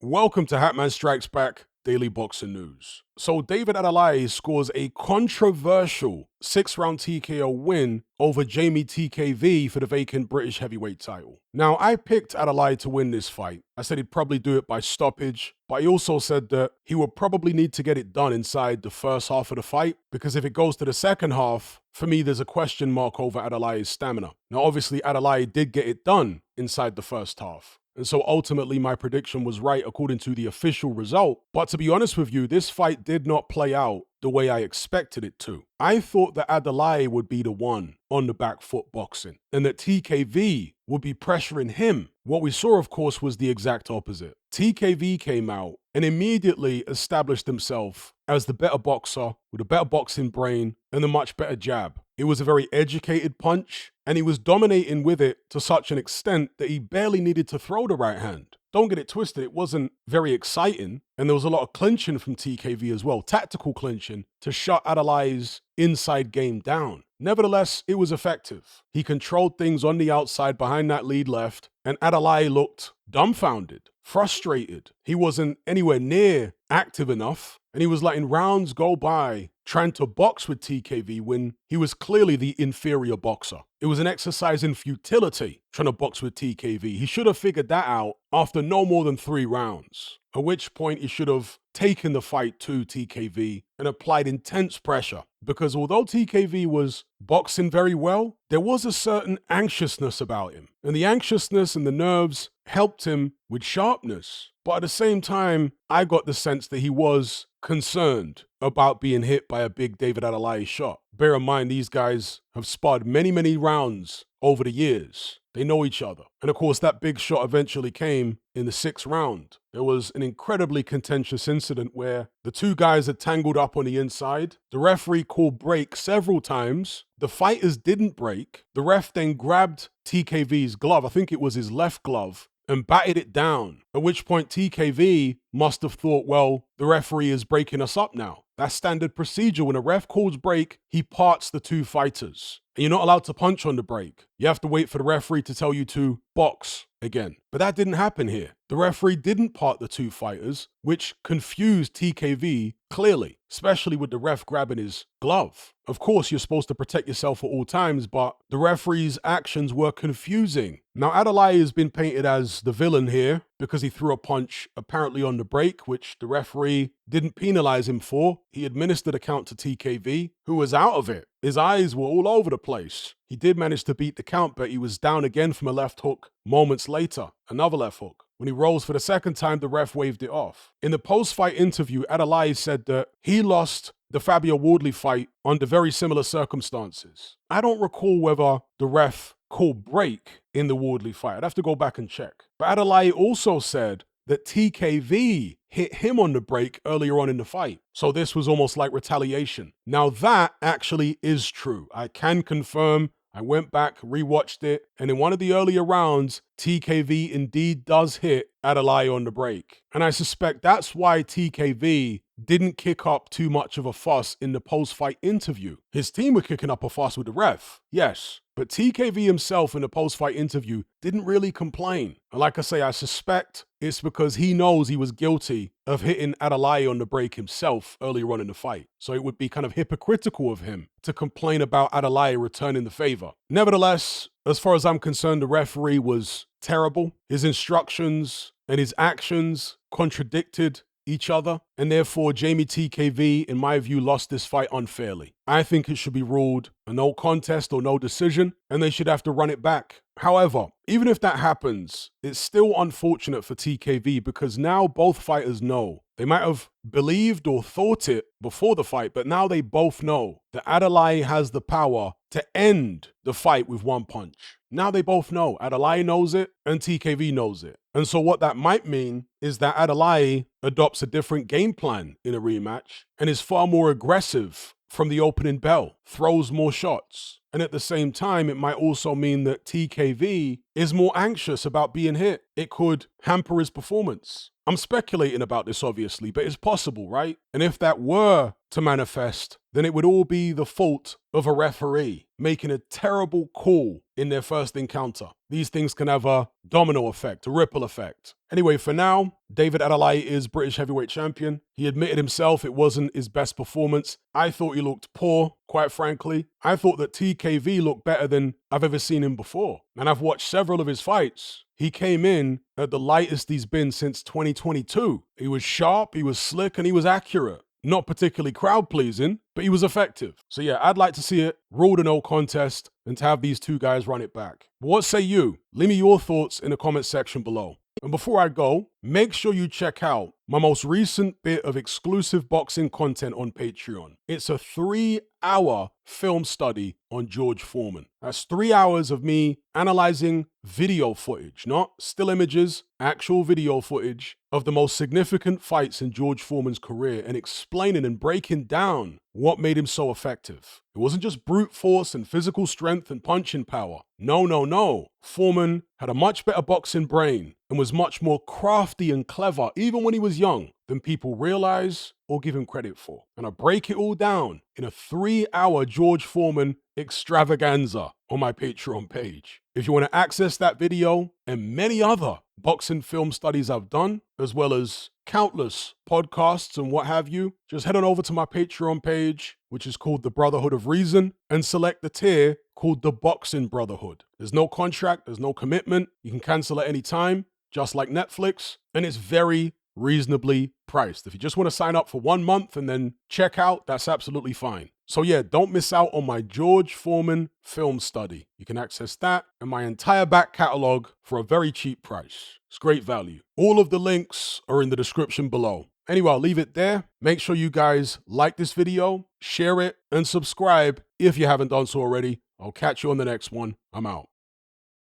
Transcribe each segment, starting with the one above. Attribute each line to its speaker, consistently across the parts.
Speaker 1: Welcome to Hatman Strikes Back Daily Boxing News. So David Adeleye scores a controversial 6-round TKO win over Jeamie TKV for the vacant British heavyweight title. Now, I picked Adeleye to win this fight. I said he'd probably do it by stoppage, but he also said that he would probably need to get it done inside the first half of the fight, because if it goes to the second half, for me, there's a question mark over Adeleye's stamina. Now, obviously, Adeleye did get it done inside the first half. And so ultimately, my prediction was right according to the official result. But to be honest with you, this fight did not play out the way I expected it to. I thought that Adeleye would be the one on the back foot boxing, and that TKV would be pressuring him. What we saw, of course, was the exact opposite. TKV came out and immediately established himself as the better boxer with a better boxing brain and a much better jab. It was a very educated punch, and he was dominating with it to such an extent that he barely needed to throw the right hand. Don't get it twisted, it wasn't very exciting, and there was a lot of clinching from TKV as well, tactical clinching, to shut Adeleye's inside game down. Nevertheless, it was effective. He controlled things on the outside behind that lead left, and Adeleye looked dumbfounded, frustrated. He wasn't anywhere near active enough, and he was letting rounds go by trying to box with TKV when he was clearly the inferior boxer. It was an exercise in futility trying to box with TKV. He should have figured that out after no more than 3 rounds, at which point he should have taken the fight to TKV and applied intense pressure. Because although TKV was boxing very well, there was a certain anxiousness about him. And the anxiousness and the nerves helped him with sharpness. But at the same time, I got the sense that he was concerned about being hit by a big David Adeleye shot. Bear in mind, these guys have sparred many rounds over the years. They know each other. And of course, that big shot eventually came in the 6th round. There was an incredibly contentious incident where the two guys had tangled up on the inside. The referee called break several times. The fighters didn't break. The ref then grabbed TKV's glove, I think it was his left glove, and batted it down, at which point TKV must have thought, well, the referee is breaking us up now. That's standard procedure. When a ref calls break, he parts the two fighters. And you're not allowed to punch on the break. You have to wait for the referee to tell you to box again. But that didn't happen here. The referee didn't part the two fighters, which confused TKV clearly, especially with the ref grabbing his glove. Of course, you're supposed to protect yourself at all times, but the referee's actions were confusing. Now, Adeleye has been painted as the villain here because he threw a punch apparently on the break, which the referee didn't penalize him for. He administered a count to TKV, who was out of it. His eyes were all over the place. He did manage to beat the count, but he was down again from a left hook moments later. Another left hook. When he rose for the second time, the ref waved it off. In the post-fight interview, Adeleye said that he lost the Fabio Wardley fight under very similar circumstances. I don't recall whether the ref called break in the Wardley fight. I'd have to go back and check. But Adeleye also said that TKV hit him on the break earlier on in the fight. So this was almost like retaliation. Now that actually is true. I can confirm. I went back, rewatched it, and in one of the earlier rounds, TKV indeed does hit Adeleye on the break. And I suspect that's why TKV didn't kick up too much of a fuss in the post-fight interview. His team were kicking up a fuss with the ref, yes, but TKV himself in the post-fight interview didn't really complain. And like I say, I suspect it's because he knows he was guilty of hitting Adeleye on the break himself earlier on in the fight. So it would be kind of hypocritical of him to complain about Adeleye returning the favor. Nevertheless, as far as I'm concerned, the referee was terrible. His instructions and his actions contradicted each other, and therefore Jeamie TKV, in my view, lost this fight unfairly. I think it should be ruled a no contest or no decision, and they should have to run it back. However, even if that happens, it's still unfortunate for TKV because now both fighters know. They might have believed or thought it before the fight, but now they both know that Adeleye has the power to end the fight with one punch. Now they both know. Adeleye knows it and TKV knows it. And so what that might mean is that Adeleye adopts a different game plan in a rematch and is far more aggressive from the opening bell, throws more shots. And at the same time, it might also mean that TKV is more anxious about being hit. It could hamper his performance. I'm speculating about this, obviously, but it's possible, right? And if that were to manifest, then it would all be the fault of a referee making a terrible call in their first encounter. These things can have a domino effect, a ripple effect. Anyway, for now, David Adeleye is British heavyweight champion. He admitted himself it wasn't his best performance. I thought he looked poor, quite frankly. I thought that TKV looked better than I've ever seen him before. And I've watched several of his fights. He came in at the lightest he's been since 2022. He was sharp, he was slick, and he was accurate. Not particularly crowd-pleasing, but he was effective. So yeah, I'd like to see it ruled a no contest and to have these two guys run it back. But what say you? Leave me your thoughts in the comment section below. And before I go, make sure you check out my most recent bit of exclusive boxing content on Patreon. It's a 3-hour film study on George Foreman. That's 3 hours of me analyzing video footage, not still images, actual video footage of the most significant fights in George Foreman's career and explaining and breaking down what made him so effective. It wasn't just brute force and physical strength and punching power. No. Foreman had a much better boxing brain and was much more crafty and clever, even when he was young, than people realize or give him credit for. And I break it all down in a 3-hour George Foreman extravaganza on my Patreon page. If you want to access that video and many other boxing film studies I've done, as well as countless podcasts and what have you, just head on over to my Patreon page, which is called The Brotherhood of Reason, and select the tier called The Boxing Brotherhood. There's no contract, there's no commitment. You can cancel at any time, just like Netflix, and it's very reasonably priced. If you just want to sign up for 1 month and then check out, that's absolutely fine. So yeah, don't miss out on my George Foreman film study. You can access that and my entire back catalog for a very cheap price. It's great value. All of the links are in the description below. Anyway, I'll leave it there. Make sure you guys like this video, share it, and subscribe if you haven't done so already. I'll catch you on the next one. I'm out.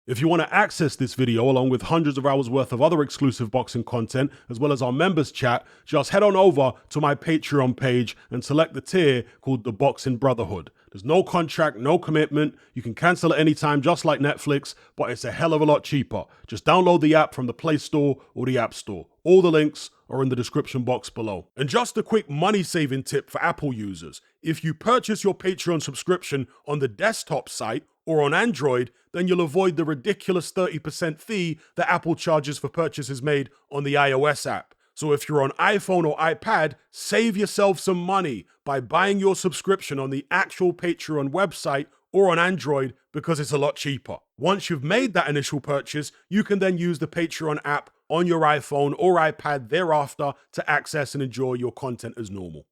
Speaker 1: If you want to access this video along with hundreds of hours worth of other exclusive boxing content, as well as our members chat, just head on over to my Patreon page and select the tier called The Boxing Brotherhood. There's no contract, no commitment. You can cancel at any time, just like Netflix, but it's a hell of a lot cheaper. Just download the app from the Play Store or the App Store. All the links are in the description box below. And just a quick money-saving tip for Apple users. If you purchase your Patreon subscription on the desktop site or on Android, then you'll avoid the ridiculous 30% fee that Apple charges for purchases made on the iOS app. So if you're on iPhone or iPad, save yourself some money by buying your subscription on the actual Patreon website or on Android because it's a lot cheaper. Once you've made that initial purchase, you can then use the Patreon app on your iPhone or iPad thereafter to access and enjoy your content as normal.